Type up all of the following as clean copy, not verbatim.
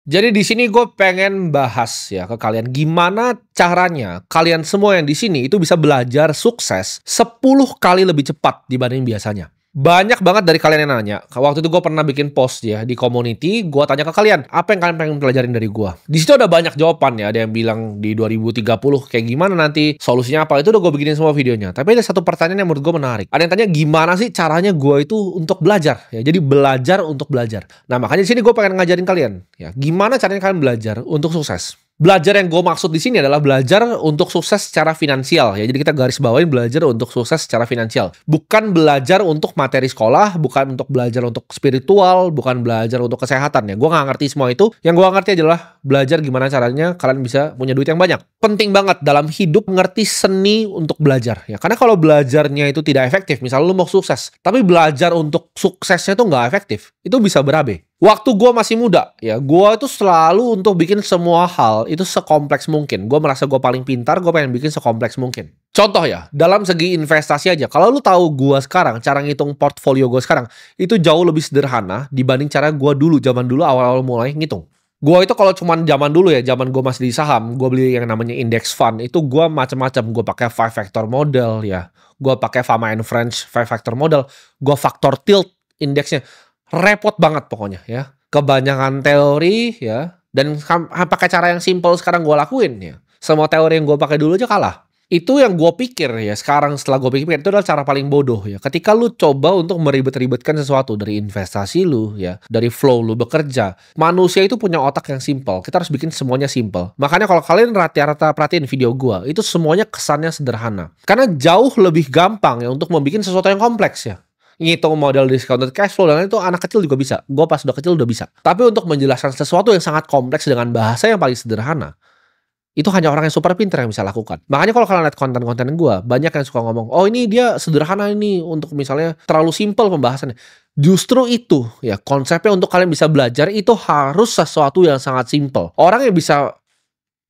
Jadi di sini gue pengen bahas ya ke kalian gimana caranya kalian semua yang di sini itu bisa belajar sukses 10 kali lebih cepat dibanding biasanya. Banyak banget dari kalian yang nanya. Waktu itu gue pernah bikin post ya di community, gue tanya ke kalian, apa yang kalian pengen pelajarin dari gue? Di situ ada banyak jawaban ya, ada yang bilang di 2030 kayak gimana nanti, solusinya apa, itu udah gue bikinin semua videonya. Tapi ada satu pertanyaan yang menurut gue menarik. Ada yang tanya gimana sih caranya gue itu untuk belajar ya, jadi belajar untuk belajar. Nah makanya di sini gue pengen ngajarin kalian ya, gimana caranya kalian belajar untuk sukses. Belajar yang gue maksud di sini adalah belajar untuk sukses secara finansial ya. Jadi kita garis bawain belajar untuk sukses secara finansial. Bukan belajar untuk materi sekolah, bukan untuk belajar untuk spiritual, bukan belajar untuk kesehatan ya. Gue nggak ngerti semua itu. Yang gue ngerti adalah belajar gimana caranya kalian bisa punya duit yang banyak. Penting banget dalam hidup ngerti seni untuk belajar ya. Karena kalau belajarnya itu tidak efektif, misalnya lu mau sukses, tapi belajar untuk suksesnya tuh nggak efektif, itu bisa berabe. Waktu gue masih muda, ya gue itu selalu untuk bikin semua hal itu sekompleks mungkin. Gue merasa gue paling pintar, gue pengen bikin sekompleks mungkin. Contoh ya, dalam segi investasi aja. Kalau lu tahu gue sekarang, cara ngitung portfolio gue sekarang, itu jauh lebih sederhana dibanding cara gue dulu, zaman dulu awal-awal mulai ngitung. Gue itu kalau cuman zaman dulu ya, zaman gue masih di saham, gue beli yang namanya index fund, itu gue macam-macam. Gue pakai 5 factor model ya, gue pakai Fama and Friends 5 factor model, gue faktor tilt indeksnya. Repot banget pokoknya ya. Kebanyakan teori ya. Dan pakai cara yang simple sekarang gue lakuin ya. Semua teori yang gue pakai dulu aja kalah. Itu yang gue pikir ya. Sekarang setelah gue pikir itu adalah cara paling bodoh ya. Ketika lu coba untuk meribet-ribetkan sesuatu dari investasi lu ya. Dari flow lu bekerja. Manusia itu punya otak yang simple. Kita harus bikin semuanya simple. Makanya kalau kalian rata-rata perhatiin video gue. Itu semuanya kesannya sederhana. Karena jauh lebih gampang ya untuk membuat sesuatu yang kompleks ya. Ngitung model discounted cash flow dan itu anak kecil juga bisa. Gue pas udah kecil udah bisa. Tapi untuk menjelaskan sesuatu yang sangat kompleks dengan bahasa yang paling sederhana, itu hanya orang yang super pintar yang bisa lakukan. Makanya kalau kalian lihat konten-konten gue, banyak yang suka ngomong, oh ini dia sederhana ini untuk misalnya terlalu simple pembahasannya. Justru itu ya konsepnya untuk kalian bisa belajar itu harus sesuatu yang sangat simple. Orang yang bisa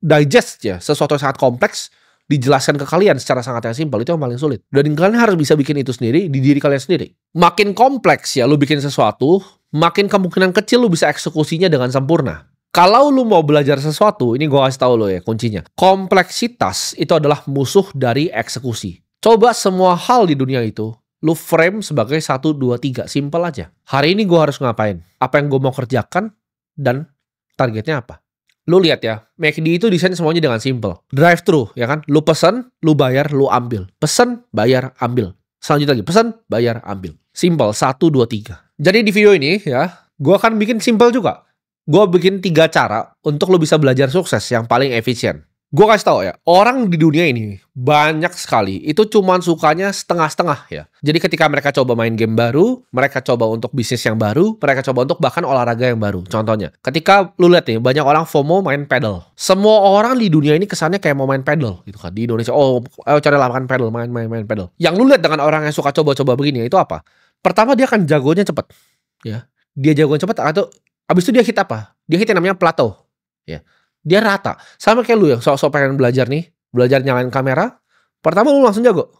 digest ya sesuatu yang sangat kompleks, dijelaskan ke kalian secara sangat yang simpel, itu yang paling sulit. Dan kalian harus bisa bikin itu sendiri di diri kalian sendiri. Makin kompleks ya lu bikin sesuatu, makin kemungkinan kecil lu bisa eksekusinya dengan sempurna. Kalau lu mau belajar sesuatu, ini gue kasih tahu lo ya kuncinya. Kompleksitas itu adalah musuh dari eksekusi. Coba semua hal di dunia itu lu frame sebagai 1, 2, 3. Simple aja. Hari ini gue harus ngapain? Apa yang gue mau kerjakan? Dan targetnya apa? Lu lihat ya, McD itu desain semuanya dengan simple. Drive thru, ya kan? Lu pesen, lu bayar, lu ambil. Pesen, bayar, ambil. Selanjutnya lagi, pesen, bayar, ambil. Simple, 1, 2, 3. Jadi di video ini ya, gue akan bikin simple juga. Gue bikin 3 cara untuk lu bisa belajar sukses yang paling efisien. Gue kasih tau ya, orang di dunia ini banyak sekali, itu cuman sukanya setengah-setengah ya. Jadi ketika mereka coba main game baru, mereka coba untuk bisnis yang baru, mereka coba untuk bahkan olahraga yang baru. Contohnya, ketika lu lihat nih, banyak orang FOMO main pedal. Semua orang di dunia ini kesannya kayak mau main pedal gitu kan. Di Indonesia, oh ayo cari lapangan pedal, main pedal. Yang lu lihat dengan orang yang suka coba-coba begini, itu apa? Pertama dia akan jagonya cepet ya. Dia jagonya cepet atau abis itu dia hit apa? Dia hit yang namanya plateau ya. Dia rata. Sama kayak lu yang sok-sok pengen belajar nih. Belajar nyalain kamera. Pertama lu langsung jago.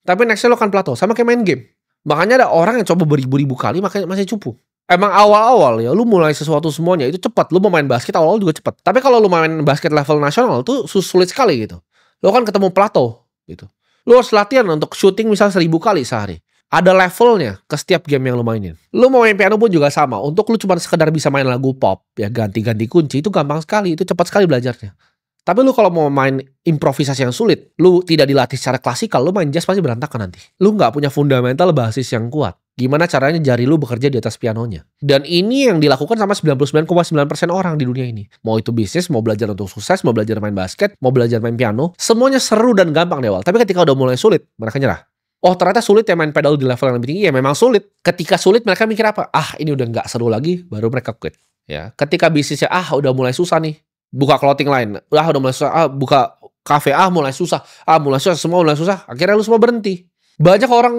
Tapi nextnya lu akan plateau. Sama kayak main game. Makanya ada orang yang coba beribu-ribu kali makanya masih cupu. Emang awal-awal ya lu mulai sesuatu semuanya itu cepat. Lu mau main basket awal-awal juga cepat. Tapi kalau lu main basket level nasional tuh sulit sekali gitu. Lu kan ketemu plateau gitu. Lu harus latihan untuk shooting misalnya 1000 kali sehari. Ada levelnya ke setiap game yang lu mainin. Lu mau main piano pun juga sama. Untuk lu cuma sekedar bisa main lagu pop, ya ganti-ganti kunci, itu gampang sekali. Itu cepat sekali belajarnya. Tapi lu kalau mau main improvisasi yang sulit, lu tidak dilatih secara klasikal, lu main jazz pasti berantakan nanti. Lu nggak punya fundamental basis yang kuat. Gimana caranya jari lu bekerja di atas pianonya. Dan ini yang dilakukan sama 99,9% orang di dunia ini. Mau itu bisnis, mau belajar untuk sukses, mau belajar main basket, mau belajar main piano, semuanya seru dan gampang di awal. Tapi ketika udah mulai sulit, mereka nyerah. Oh ternyata sulit ya main pedal di level yang lebih tinggi. Ya memang sulit. Ketika sulit mereka mikir apa? Ah ini udah nggak seru lagi. Baru mereka quit. Ya, ketika bisnisnya udah mulai susah nih. Buka clothing line. Udah mulai susah. Buka cafe. Mulai susah. Mulai susah. Semua mulai susah. Akhirnya lu semua berhenti. Banyak orang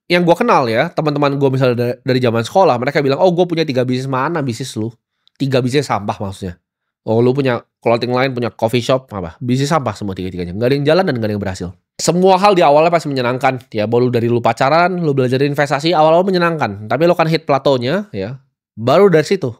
yang gue kenal ya. Teman-teman gue misalnya dari zaman sekolah. Mereka bilang, oh gue punya 3 bisnis. Mana bisnis lu? 3 bisnis sampah maksudnya. Oh lu punya clothing line, punya coffee shop. Apa? Bisnis sampah semua 3-3-nya. Nggak ada yang jalan dan nggak ada yang berhasil. Semua hal di awalnya pasti menyenangkan ya, baru dari lu pacaran, lu belajar investasi awal-awal menyenangkan, tapi lu kan hit plateaunya ya, baru dari situ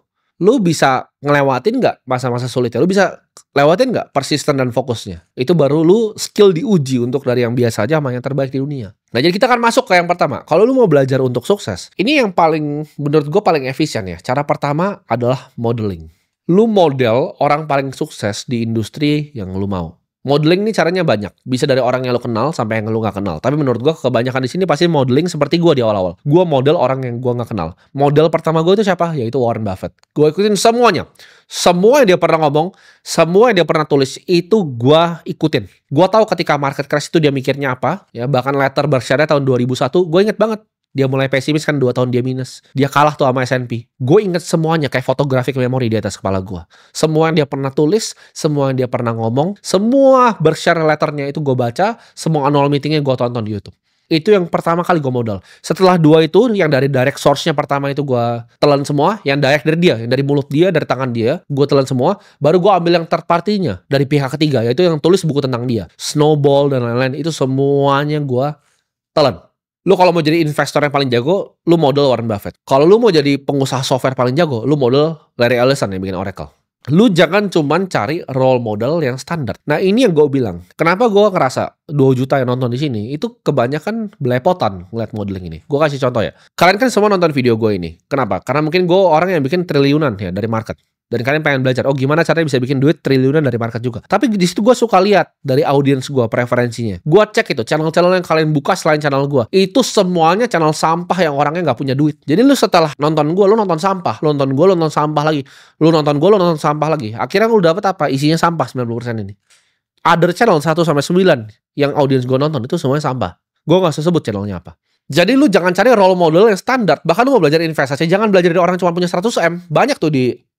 lu bisa ngelewatin nggak masa-masa sulitnya? Lu bisa lewatin nggak persisten dan fokusnya? Itu baru lu skill diuji untuk dari yang biasa aja sama yang terbaik di dunia. Nah, jadi kita akan masuk ke yang pertama. Kalau lu mau belajar untuk sukses, ini yang paling, menurut gue paling efisien ya. Cara pertama adalah modeling. Lu model orang paling sukses di industri yang lu mau. Modeling ini caranya banyak. Bisa dari orang yang lo kenal sampai yang lo gak kenal. Tapi menurut gue kebanyakan di sini pasti modeling seperti gue di awal-awal. Gue model orang yang gue gak kenal. Model pertama gue itu siapa? Yaitu Warren Buffett. Gue ikutin semuanya. Semua yang dia pernah ngomong, semua yang dia pernah tulis, itu gue ikutin. Gue tahu ketika market crash itu dia mikirnya apa. Ya, bahkan letter Berkshire tahun 2001, gue inget banget. Dia mulai pesimis kan 2 tahun dia minus. Dia kalah tuh sama S&P. Gue inget semuanya kayak photographic memory di atas kepala gue. Semua yang dia pernah tulis, semua yang dia pernah ngomong, semua Berkshire letternya itu gue baca, semua annual meetingnya gue tonton di YouTube. Itu yang pertama kali gue modal. Setelah 2 itu, yang dari direct source-nya pertama itu gue telan semua. Yang direct dari dia, yang dari mulut dia, dari tangan dia, gue telan semua. Baru gue ambil yang third party-nya, dari pihak ketiga, yaitu yang tulis buku tentang dia. Snowball dan lain-lain, itu semuanya gue telan. Lu kalau mau jadi investor yang paling jago, lu model Warren Buffett. Kalau lu mau jadi pengusaha software paling jago, lu model Larry Ellison yang bikin Oracle. Lu jangan cuman cari role model yang standar. Nah, ini yang gue bilang. Kenapa gue ngerasa 2 juta yang nonton di sini, itu kebanyakan belepotan ngeliat modeling ini. Gue kasih contoh ya. Kalian kan semua nonton video gue ini. Kenapa? Karena mungkin gue orang yang bikin triliunan ya dari market. Dan kalian pengen belajar, oh gimana caranya bisa bikin duit triliunan dari market juga. Tapi di situ gue suka lihat dari audiens gue, preferensinya. Gue cek itu, channel-channel yang kalian buka selain channel gue. Itu semuanya channel sampah yang orangnya nggak punya duit. Jadi lu setelah nonton gue, lu nonton sampah. Lu nonton gue, lu nonton sampah lagi. Lu nonton gue, lu nonton sampah lagi. Akhirnya lu dapet apa? Isinya sampah 90% ini. Other channel 1-9 yang audiens gue nonton itu semuanya sampah. Gue nggak usah sebut channelnya apa. Jadi lu jangan cari role model yang standar. Bahkan lu mau belajar investasi, jangan belajar dari orang yang cuma punya 100M. Banyak tuh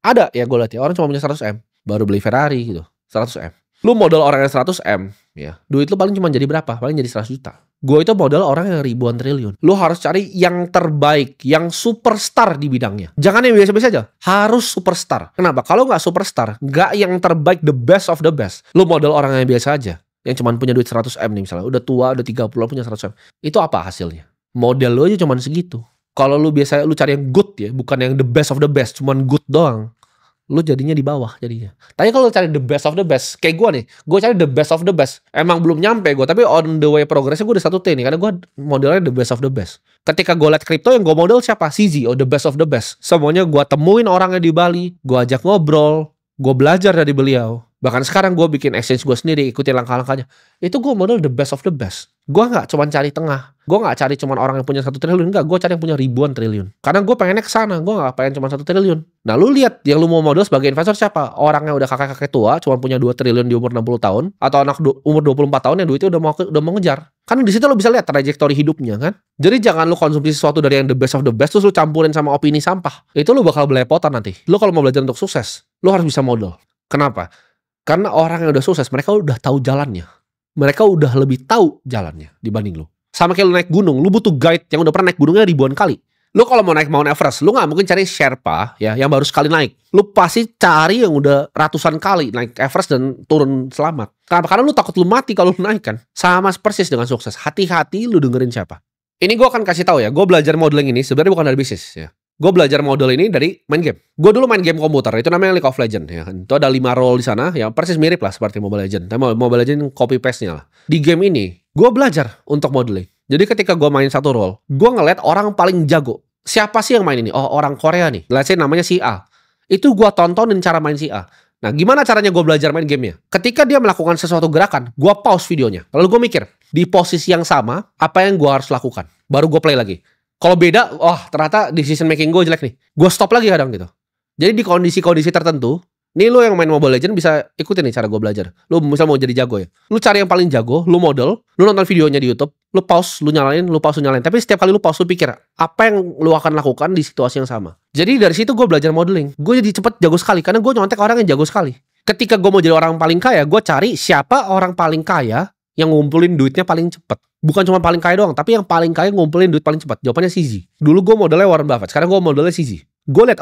ada ya gue lihat ya, orang cuma punya 100M. Baru beli Ferrari gitu, 100M. Lu modal orang yang 100M, ya, duit lu paling cuma jadi berapa? Paling jadi 100 juta. Gue itu modal orang yang ribuan triliun. Lu harus cari yang terbaik, yang superstar di bidangnya. Jangan yang biasa-biasa aja, harus superstar. Kenapa? Kalau nggak superstar, nggak yang terbaik, the best of the best. Lu modal orang yang biasa aja, yang cuma punya duit 100M nih misalnya, udah tua, udah 30 punya 100M. Itu apa hasilnya? Model lu aja cuma segitu. Kalau lu biasa lu cari yang good ya, bukan yang the best of the best, cuman good doang, lu jadinya di bawah jadinya. Tapi kalau lu cari the best of the best, kayak gue nih, gue cari the best of the best. Emang belum nyampe gue, tapi on the way progressnya gue udah 1T nih, karena gue modelnya the best of the best. Ketika gue liat kripto yang gue model siapa? CZ, the best of the best. Semuanya gue temuin orangnya di Bali, gue ajak ngobrol, gue belajar dari beliau. Bahkan sekarang gue bikin exchange gue sendiri, ikutin langkah-langkahnya. Itu gue model the best of the best. Gue gak cuma cari tengah. Gue gak cari cuma orang yang punya 1 triliun. Enggak, gue cari yang punya ribuan triliun. Karena gue pengennya ke sana. Gue gak pengen cuma 1 triliun. Nah lu lihat yang lu mau model sebagai investor siapa? Orang yang udah kakek-kakek tua, cuma punya 2 triliun di umur 60 tahun. Atau anak umur 24 tahun yang duitnya udah mau ngejar. Kan di situ lu bisa lihat trajektori hidupnya kan. Jadi jangan lu konsumsi sesuatu dari yang the best of the best, terus lu campurin sama opini sampah. Itu lu bakal belepotan nanti. Lu kalau mau belajar untuk sukses, lu harus bisa model. Kenapa? Karena orang yang udah sukses, mereka udah tahu jalannya. Mereka udah lebih tahu jalannya dibanding lu. Sama kayak lu naik gunung, lu butuh guide yang udah pernah naik gunungnya ribuan kali. Lu kalau mau naik Mount Everest, lu gak mungkin cari Sherpa ya yang baru sekali naik. Lu pasti cari yang udah ratusan kali naik Everest dan turun selamat. Kenapa? Karena lu takut lu mati kalau lu naik kan. Sama persis dengan sukses. Hati-hati lu dengerin siapa. Ini gue akan kasih tahu ya, gue belajar modeling ini sebenarnya bukan dari bisnis ya. Gue belajar model ini dari main game. Gue dulu main game komputer, itu namanya League of Legends ya kan. Itu ada 5 role di sana, yang persis mirip lah seperti Mobile Legends. Tapi Mobile Legends copy paste-nya lah. Di game ini, gue belajar untuk modeling. Jadi ketika gue main satu role, gue ngeliat orang paling jago. Siapa sih yang main ini? Oh, orang Korea nih. Let's say namanya si A. Itu gue tontonin cara main si A. Nah, gimana caranya gue belajar main gamenya? Ketika dia melakukan sesuatu gerakan, gue pause videonya. Lalu gue mikir, di posisi yang sama, apa yang gue harus lakukan? Baru gue play lagi. Kalau beda, ternyata decision making gue jelek nih. Gue stop lagi kadang gitu. Jadi di kondisi-kondisi tertentu, nih lu yang main Mobile Legends bisa ikutin nih cara gue belajar. Lu misal mau jadi jago ya. Lu cari yang paling jago, lu model, lu nonton videonya di YouTube, lu pause, lu nyalain, lu pause, lu nyalain. Tapi setiap kali lu pause, lu pikir, apa yang lu akan lakukan di situasi yang sama. Jadi dari situ gue belajar modeling. Gue jadi cepet jago sekali, karena gue nyontek orang yang jago sekali. Ketika gue mau jadi orang paling kaya, gue cari siapa orang paling kaya yang ngumpulin duitnya paling cepet. Bukan cuma paling kaya doang, tapi yang paling kaya ngumpulin duit paling cepat. Jawabannya CZ. Dulu gue modelnya Warren Buffett, sekarang gue modelnya CZ. Gue liat,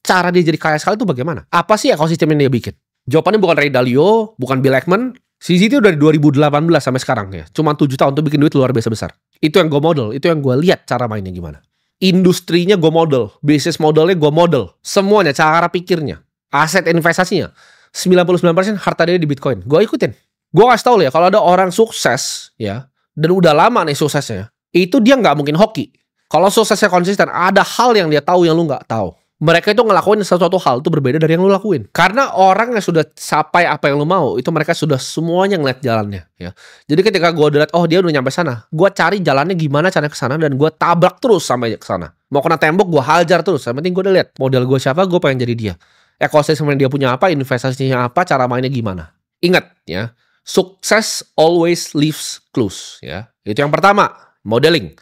cara dia jadi kaya sekali itu bagaimana? Apa sih ekosistem yang dia bikin? Jawabannya bukan Ray Dalio, bukan Bill Ackman. CZ itu dari 2018 sampai sekarang ya. Cuma 7 tahun untuk bikin duit luar biasa besar. Itu yang gue model, itu yang gue lihat cara mainnya gimana. Industrinya gue model, bisnis modelnya gue model, semuanya, cara pikirnya, aset investasinya, 99% harta dia di Bitcoin. Gue ikutin. Gue kasih tau lo ya, kalau ada orang sukses ya, dan udah lama nih suksesnya, itu dia nggak mungkin hoki. Kalau suksesnya konsisten, ada hal yang dia tahu yang lu nggak tahu. Mereka itu ngelakuin sesuatu hal itu berbeda dari yang lu lakuin. Karena orang yang sudah capai apa yang lu mau, itu mereka sudah semuanya ngeliat jalannya. Ya. Jadi ketika gue udah liat, oh dia udah nyampe sana, gue cari jalannya gimana caranya ke sana dan gue tabrak terus sampai ke sana. Mau kena tembok, gue hajar terus. Yang penting gue udah liat model gue siapa, gue pengen jadi dia. Ekosistem yang dia punya apa, investasinya apa, cara mainnya gimana. Ingat ya, sukses always leaves clues. Ya. Itu yang pertama, modeling.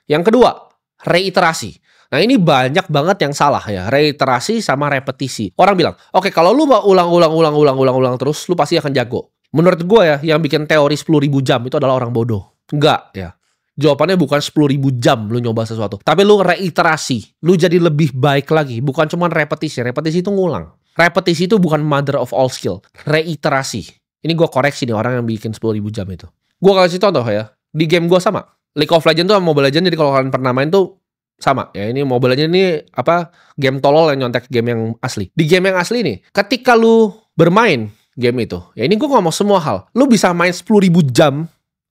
Yang kedua, reiterasi. Nah ini banyak banget yang salah ya, reiterasi sama repetisi. Orang bilang, oke, kalau lu mau ulang terus, lu pasti akan jago. Menurut gue ya, yang bikin teori 10.000 jam itu adalah orang bodoh. Enggak ya. Jawabannya bukan 10.000 jam lu nyoba sesuatu. Tapi lu reiterasi. Lu jadi lebih baik lagi. Bukan cuma repetisi. Repetisi itu ngulang. Repetisi itu bukan mother of all skill. Reiterasi. Ini gue koreksi nih orang yang bikin 10.000 jam itu. Gue kasih contoh ya. Di game gue sama. League of Legends tuh sama Mobile Legends. Jadi kalau kalian pernah main tuh sama ya, ini Mobile Legends ini game tolol yang nyontek game yang asli. Di game yang asli nih, ketika lu bermain game itu, ya ini gue ngomong semua hal. Lu bisa main 10.000 jam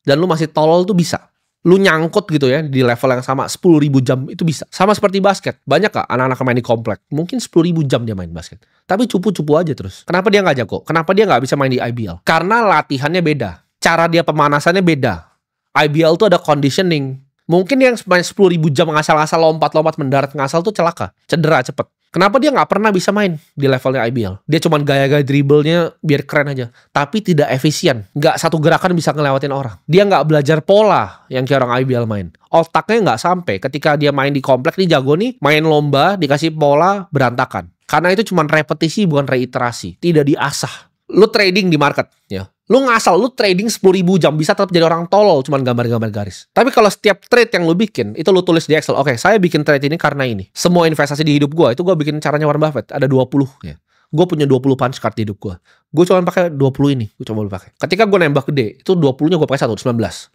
dan lu masih tolol tuh bisa. Lu nyangkut gitu ya di level yang sama 10.000 jam itu bisa. Sama seperti basket. Banyak gak anak-anak main di komplek? Mungkin 10.000 jam dia main basket. Tapi cupu-cupu aja terus. Kenapa dia gak jago? Kenapa dia gak bisa main di IBL? Karena latihannya beda. Cara dia pemanasannya beda. IBL tuh ada conditioning. Mungkin yang main 10.000 jam ngasal-ngasal lompat-lompat mendarat ngasal tuh celaka, cedera cepet. Kenapa dia nggak pernah bisa main di levelnya IBL? Dia cuma gaya-gaya dribblenya biar keren aja, tapi tidak efisien. Nggak satu gerakan bisa ngelewatin orang. Dia nggak belajar pola yang kayak orang IBL main. Otaknya nggak sampai. Ketika dia main di komplek, nih jago nih, main lomba, dikasih pola, berantakan. Karena itu cuma repetisi, bukan reiterasi. Tidak diasah. Lu trading di market, ya. Lu ngasal, lu trading 10.000 jam, bisa tetap jadi orang tolol, cuman gambar-gambar garis. Tapi kalau setiap trade yang lu bikin, itu lu tulis di Excel, oke, saya bikin trade ini karena ini. Semua investasi di hidup gue, itu gue bikin caranya Warren Buffett, ada 20. Ya. Gue punya 20 punch card di hidup gue. Gue cuma pakai 20 ini, gue cuma pakai. Ketika gue nembak gede, itu 20-nya gue pakai 19.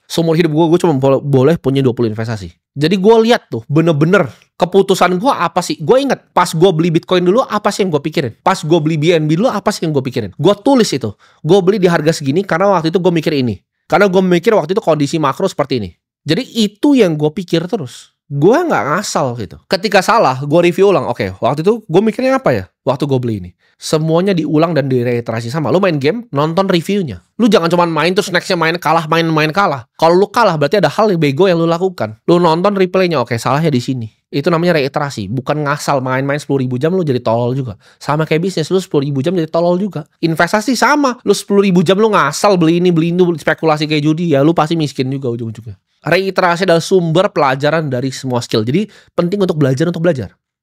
Seumur hidup gue cuma boleh punya 20 investasi. Jadi gue lihat tuh, bener-bener keputusan gue apa sih? Gue inget, pas gue beli Bitcoin dulu, apa sih yang gue pikirin? Pas gue beli BNB dulu, apa sih yang gue pikirin? Gue tulis itu. Gue beli di harga segini karena waktu itu gue mikir ini. Karena gue mikir waktu itu kondisi makro seperti ini. Jadi itu yang gue pikir terus. Gue nggak ngasal gitu. Ketika salah, gue review ulang. Oke, waktu itu gue mikirnya apa ya? Waktu gue beli ini. Semuanya diulang dan direiterasi sama. Lu main game, nonton reviewnya. Lu jangan cuma main terus nextnya main kalah, main kalah. Kalau lu kalah berarti ada hal yang bego yang lu lakukan. Lu nonton replaynya, oke, salahnya di sini. Itu namanya reiterasi. Bukan ngasal main-main 10.000 jam lu jadi tolol juga. Sama kayak bisnis, lu 10.000 jam jadi tolol juga. Investasi sama. Lu 10.000 jam lu ngasal beli ini, spekulasi kayak judi, ya lu pasti miskin juga ujung-ujungnya. Reiterasi adalah sumber pelajaran dari semua skill. Jadi penting untuk belajar.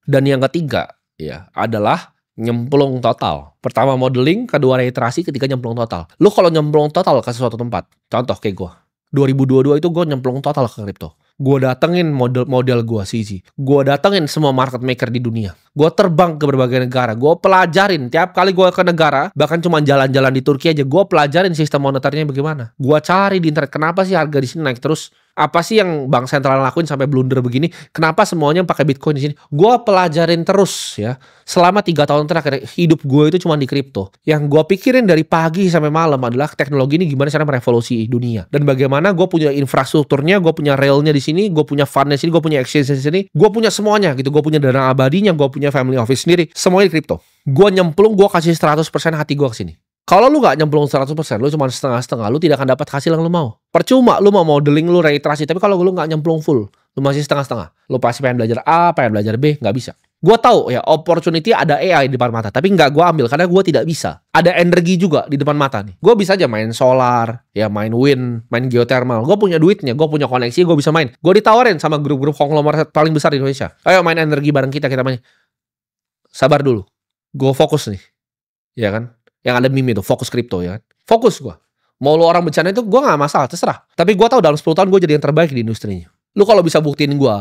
Dan yang ketiga ya adalah nyemplung total. Pertama modeling, kedua reiterasi, ketiga nyemplung total. Lu kalau nyemplung total ke sesuatu tempat, contoh kayak gue 2022 itu gue nyemplung total ke kripto. Gue datengin model gue CZ. Gue datengin semua market maker di dunia. Gue terbang ke berbagai negara. Gue pelajarin tiap kali gue ke negara. Bahkan cuma jalan-jalan di Turki aja. Gue pelajarin sistem moneternya bagaimana. Gue cari di internet kenapa sih harga di sini naik terus. Apa sih yang bank sentral lakuin sampai blunder begini? Kenapa semuanya pakai Bitcoin di sini? Gue pelajarin terus ya. Selama 3 tahun terakhir hidup gue itu cuma di kripto. Yang gue pikirin dari pagi sampai malam adalah teknologi ini gimana cara merevolusi dunia. Dan bagaimana gue punya infrastrukturnya, gue punya railnya di sini, gue punya fundnya di sini, gue punya exchange di sini, gue punya semuanya gitu. Gue punya dana abadinya, gue punya family office sendiri, semuanya di kripto. Gue nyemplung, gue kasih 100% hati gue ke sini. Kalau lu gak nyemplung 100%, lu cuma setengah-setengah, lu tidak akan dapat hasil yang lu mau. Percuma lu mau modeling, lu reiterasi, tapi kalau lu gak nyemplung full, lu masih setengah-setengah. Lu pasti pengen belajar A, pengen belajar B, gak bisa. Gue tahu ya, opportunity ada AI di depan mata, tapi nggak gue ambil karena gue tidak bisa. Ada energi juga di depan mata nih. Gue bisa aja main solar, ya main wind, main geothermal. Gue punya duitnya, gue punya koneksi, gue bisa main. Gue ditawarin sama grup-grup konglomerat paling besar di Indonesia. Ayo main energi bareng kita main. Sabar dulu, gue fokus nih, ya kan? Yang ada meme itu, fokus kripto ya kan? Fokus gue. Mau lu orang bercanda itu gue gak masalah, terserah. Tapi gue tahu dalam 10 tahun gue jadi yang terbaik di industrinya. Lu kalau bisa buktiin gue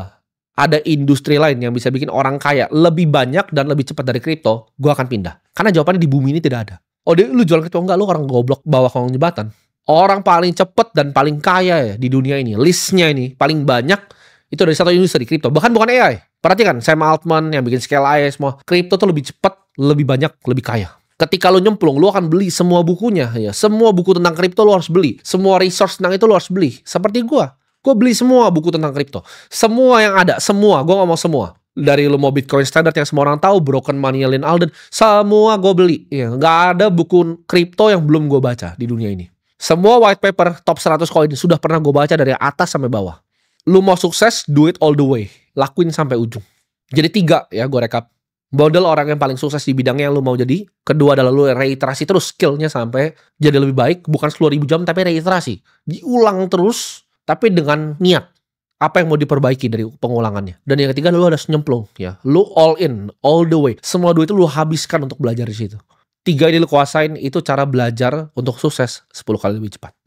ada industri lain yang bisa bikin orang kaya lebih banyak dan lebih cepat dari kripto, gue akan pindah. Karena jawabannya di bumi ini tidak ada. Oh, lu jual kripto enggak? Lu orang goblok bawah kolong jembatan. Orang paling cepat dan paling kaya ya di dunia ini, listnya ini paling banyak Itu dari satu industri kripto, bahkan bukan AI. Perhatikan, Sam Altman yang bikin Scale AI semua. Kripto tuh lebih cepat, lebih banyak, lebih kaya. Ketika lo nyemplung, lo akan beli semua bukunya. Ya, semua buku tentang kripto lo harus beli. Semua resource tentang itu lo harus beli. Seperti gue beli semua buku tentang kripto. Semua yang ada, semua. Gue ngomong semua. Dari lo mau Bitcoin Standard yang semua orang tahu, Broken Money Lynn Alden, semua gue beli. Ya, nggak ada buku kripto yang belum gue baca di dunia ini. Semua white paper top 100 koin sudah pernah gue baca dari atas sampai bawah. Lu mau sukses, do it all the way. Lakuin sampai ujung. Jadi 3 ya, gue rekap. Model orang yang paling sukses di bidangnya yang lu mau jadi. Kedua adalah lu reiterasi terus skillnya sampai jadi lebih baik. Bukan 10.000 jam, tapi reiterasi. Diulang terus, tapi dengan niat. Apa yang mau diperbaiki dari pengulangannya. Dan yang ketiga, lu harus nyemplung. Ya. Lu all in, all the way. Semua duit itu lu habiskan untuk belajar di situ. 3 ini lu kuasain, itu cara belajar untuk sukses 10 kali lebih cepat.